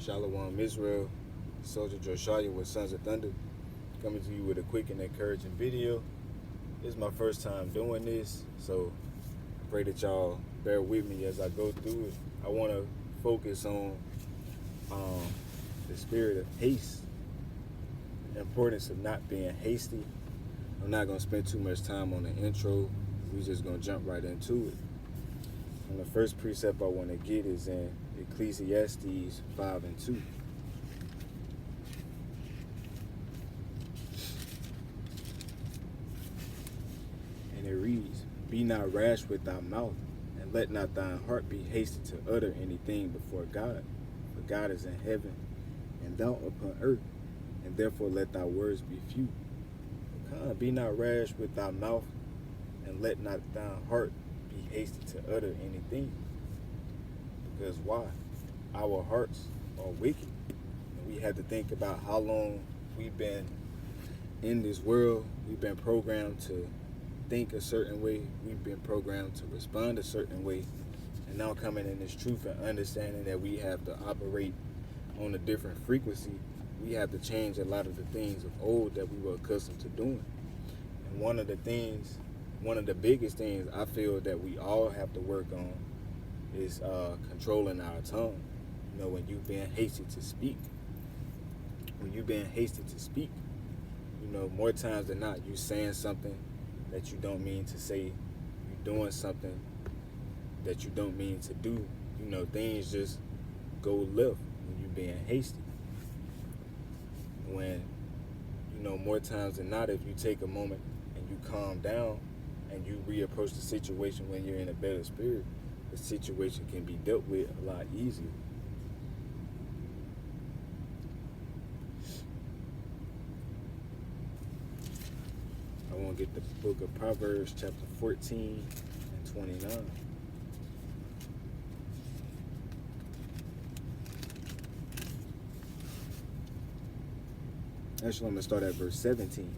Shalom Israel, Soldier Josiah with Sons of Thunder, coming to you with a quick and encouraging video. This is my first time doing this, so I pray that y'all bear with me as I go through it. I want to focus on the spirit of haste, the importance of not being hasty. I'm not going to spend too much time on the intro. We're just going to jump right into it. And the first precept I want to get is in Ecclesiastes 5:2. And it reads, "Be not rash with thy mouth, and let not thine heart be hasty to utter anything before God. For God is in heaven, and thou upon earth, and therefore let thy words be few. Be not rash with thy mouth, and let not thine heart be hasty to utter anything." Because why? Our hearts are wicked. And we have to think about how long we've been in this world. We've been programmed to think a certain way. We've been programmed to respond a certain way. And now coming in this truth and understanding that we have to operate on a different frequency, we have to change a lot of the things of old that we were accustomed to doing. And one of the biggest things I feel that we all have to work on is controlling our tongue. You know, when you've been hasty to speak. You know, more times than not, you saying something that you don't mean to say. You're doing something that you don't mean to do. You know, things just go left when you're being hasty. When, you know, more times than not, if you take a moment and you calm down and you reapproach the situation when you're in a better spirit, the situation can be dealt with a lot easier. I want to get the book of Proverbs chapter 14 and 29. Actually, I'm going to start at verse 17.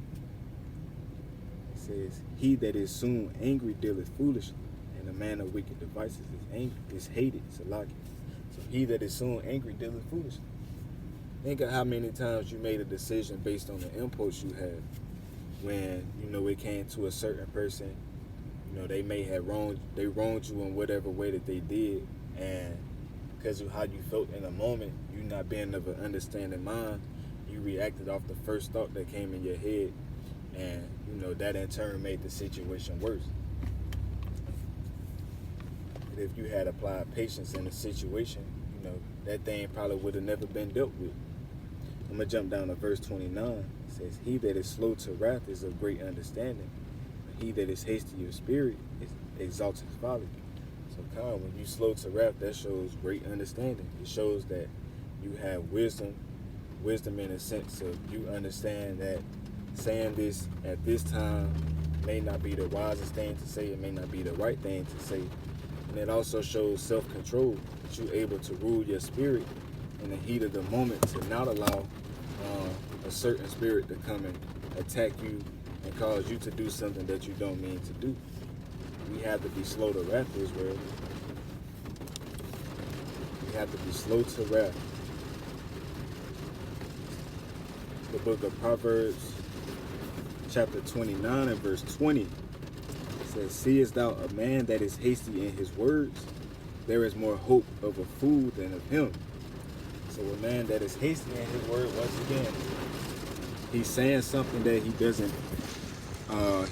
It says, "He that is soon angry dealeth foolishly, and the man of wicked devices is hated." Salaki. So he that is soon angry dealeth foolishly. Think of how many times you made a decision based on the impulse you had. When, you know, it came to a certain person, you know, they may have wronged you in whatever way that they did, and because of how you felt in the moment, you not being of an understanding mind, you reacted off the first thought that came in your head, and, you know, that in turn made the situation worse. But if you had applied patience in the situation, you know, that thing probably would have never been dealt with. I'm going to jump down to verse 29. It says, "He that is slow to wrath is of great understanding. He that is hasty of spirit exalts his folly." So when you slow to wrath, that shows great understanding. It shows that you have wisdom in a sense of you understand that saying this at this time may not be the wisest thing to say. It may not be the right thing to say. And it also shows self-control, that you're able to rule your spirit in the heat of the moment to not allow a certain spirit to come and attack you and cause you to do something that you don't mean to do. We have to be slow to wrath, Israel. We have to be slow to wrath. The book of Proverbs, chapter 29 and verse 20. It says, "Seest thou a man that is hasty in his words? There is more hope of a fool than of him." So a man that is hasty in his word, once again, he's saying something that he doesn't,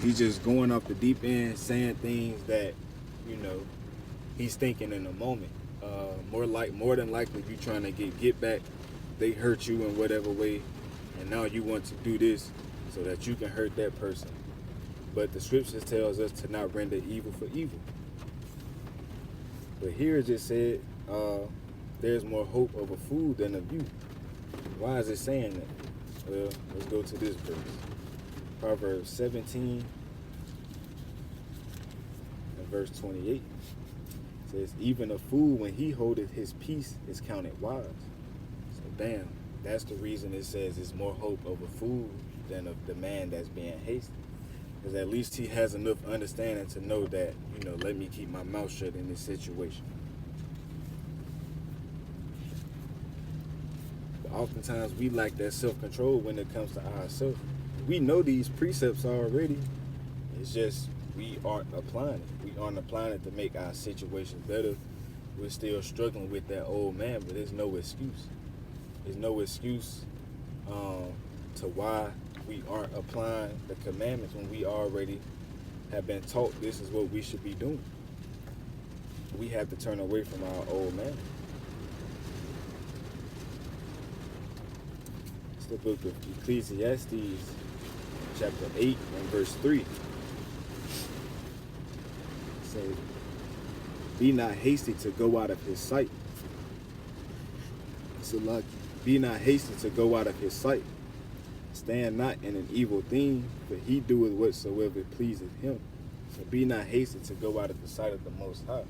he's just going off the deep end, saying things that, you know, he's thinking in a moment. More than likely, you trying to get back. They hurt you in whatever way, and now you want to do this so that you can hurt that person. But the scriptures tells us to not render evil for evil. But here it just said, there's more hope of a fool than of you. Why is it saying that? Well, let's go to this verse. Proverbs 17 and verse 28. It says, "Even a fool, when he holdeth his peace, is counted wise." So damn, that's the reason it says it's more hope of a fool than of the man that's being hasty. Because at least he has enough understanding to know that, you know, let me keep my mouth shut in this situation. Oftentimes we lack that self-control when it comes to ourselves. We know these precepts already. It's just we aren't applying it. We aren't applying it to make our situation better. We're still struggling with that old man, but there's no excuse. There's no excuse to why we aren't applying the commandments when we already have been taught this is what we should be doing. We have to turn away from our old man. It's the book of Ecclesiastes, chapter 8 and verse 3. It says, be not hasty to go out of his sight. So like, be not hasty to go out of his sight. Stand not in an evil thing, for he doeth whatsoever pleaseth him. So be not hasty to go out of the sight of the Most High.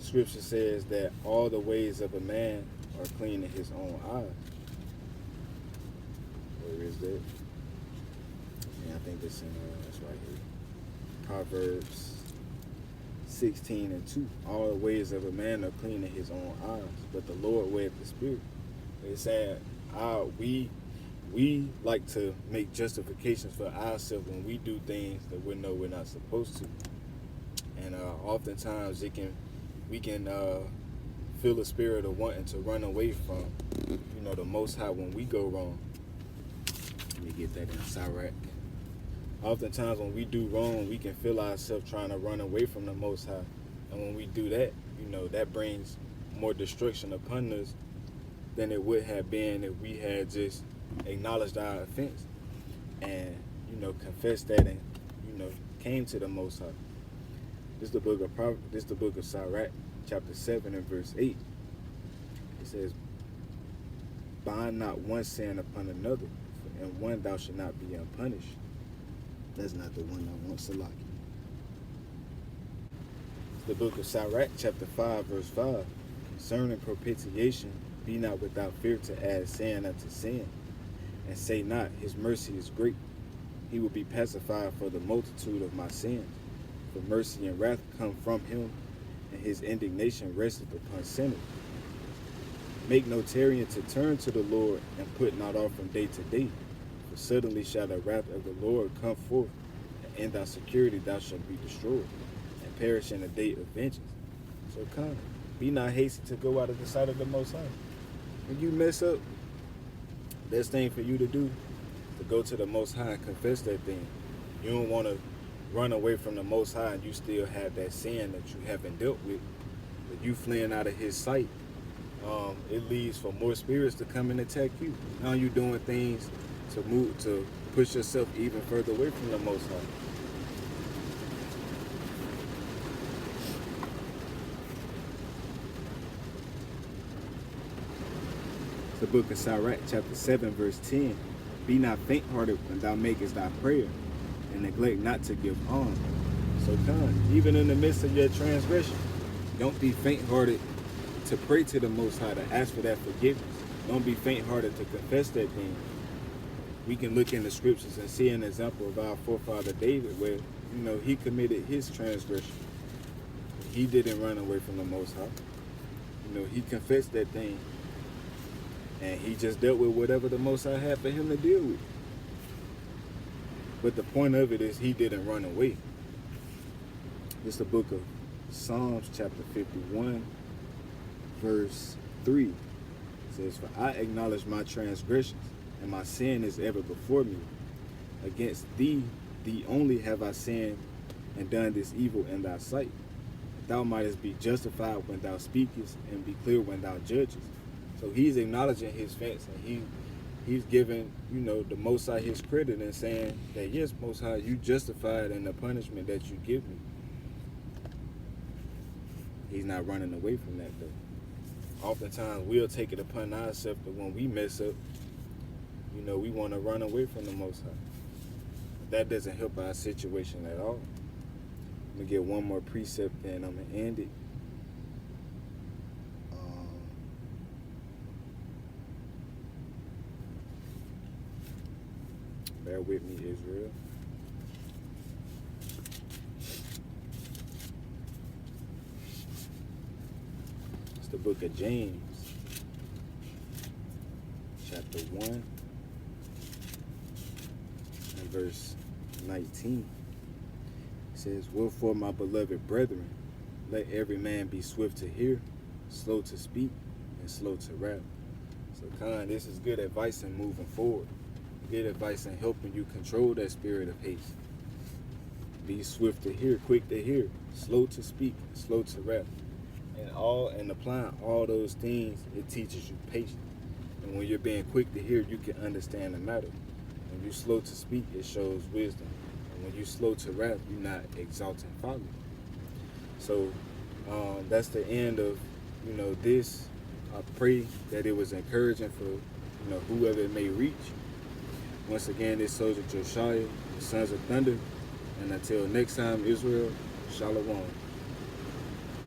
Scripture says that all the ways of a man are clean in his own eyes. Where is that? Yeah, I think that's right here. Proverbs 16 and 2. All the ways of a man are clean in his own eyes, but the Lord weigheth the spirit. It's saying we like to make justifications for ourselves when we do things that we know we're not supposed to. And oftentimes we can feel a spirit of wanting to run away from, the Most High when we go wrong. Let me get that in Sirach. Oftentimes when we do wrong, we can feel ourselves trying to run away from the Most High. And when we do that, that brings more destruction upon us than it would have been if we had just acknowledged our offense and, confessed that and, came to the Most High. This is the book of Sirach, chapter 7 and verse 8. It says, bind not one sin upon another, and one thou shalt not be unpunished. That's not the one I want, Salaki. The book of Sirach, chapter 5, verse 5. Concerning propitiation, be not without fear to add sin unto sin, and say not, his mercy is great. He will be pacified for the multitude of my sins. For mercy and wrath come from him, and his indignation resteth upon sinners. Make no tarrying to turn to the Lord, and put not off from day to day. For suddenly shall the wrath of the Lord come forth, and in thy security thou shalt be destroyed, and perish in the day of vengeance. So come, be not hasty to go out of the sight of the Most High. When you mess up, best thing for you to do is to go to the Most High and confess that thing. You don't want to run away from the Most High and you still have that sin that you haven't dealt with, but you fleeing out of his sight. It leads for more spirits to come and attack you. Now you're doing things to push yourself even further away from the Most High. The book of Sirach, chapter 7, verse 10. Be not faint-hearted when thou makest thy prayer, and neglect not to give alms. So come, even in the midst of your transgression, don't be faint-hearted to pray to the Most High, to ask for that forgiveness. Don't be faint-hearted to confess that thing. We can look in the scriptures and see an example of our forefather David where, he committed his transgression. He didn't run away from the Most High. He confessed that thing. And he just dealt with whatever the Most High had for him to deal with. But the point of it is he didn't run away. It's the book of Psalms, chapter 51, verse 3. It says, for I acknowledge my transgressions, and my sin is ever before me. Against thee only have I sinned, and done this evil in thy sight. Thou mightest be justified when thou speakest, and be clear when thou judgest. So he's acknowledging his offense, and he's giving, the Most High his credit and saying that, yes, Most High, you justified in the punishment that you give me. He's not running away from that, though. Oftentimes, we'll take it upon ourselves that when we mess up, we want to run away from the Most High. That doesn't help our situation at all. I'm going to get one more precept, and I'm going to end it. Bear with me, Israel. It's the book of James, chapter 1 and verse 19. It says, "Wherefore, my beloved brethren, let every man be swift to hear, slow to speak, and slow to wrath." So, this is good advice in moving forward. Good advice in helping you control that spirit of haste. Be swift to hear, quick to hear, slow to speak, slow to wrath. And applying all those things, it teaches you patience. And when you're being quick to hear, you can understand the matter. When you're slow to speak, it shows wisdom. And when you're slow to wrath, you're not exalting folly. So that's the end of this. I pray that it was encouraging for whoever it may reach. Once again, this Soldier Josiah, the Sons of Thunder. And until next time, Israel, Shalom.